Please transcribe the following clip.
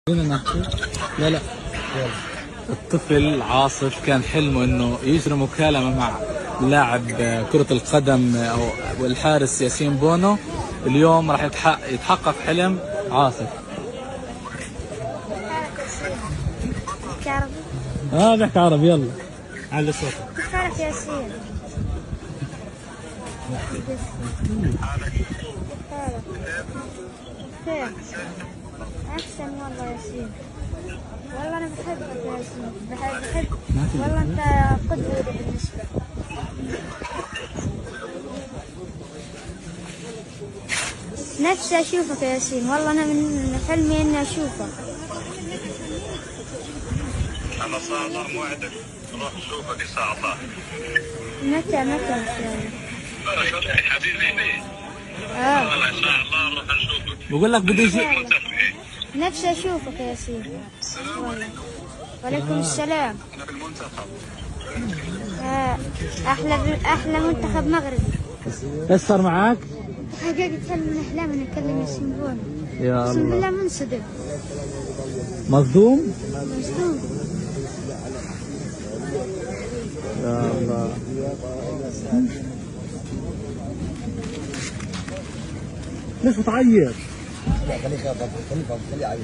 خلينا نحكي. لا الطفل عاصف كان حلمه انه يجري مكالمة مع لاعب كرة القدم او الحارس ياسين بونو. اليوم راح يتحقق حلم عاصف. بحكي عربي؟ بحكي عربي. يلا علي صوتك. كيف حالك يا ياسين؟ كيف حالك؟ بخير. أحسن والله يا ياسين. والله أنا بحبك يا ياسين. بحب والله أنت قدوة بالنسبة. نفسي أشوفك يا ياسين، والله أنا من حلمي إني أشوفك. أنا صادق موعدك نروح نشوفك إن شاء الله. متى إن شاء الله؟ حبيبي والله إن شاء الله نروح نشوفك. بقول لك بدي يجي. نفسي أشوفك يا ياسين. والله. وعليكم السلام. أنا بالمنتخب. أحلى منتخب مغربي. ايش صار معك؟ حقيقة حلم من أحلامي إني أكلم ياسين بونو. يا أقسم بالله الله. منصدم. مصدوم؟ مصدوم. يا الله. ليش بتعيط؟ خليه يعيط.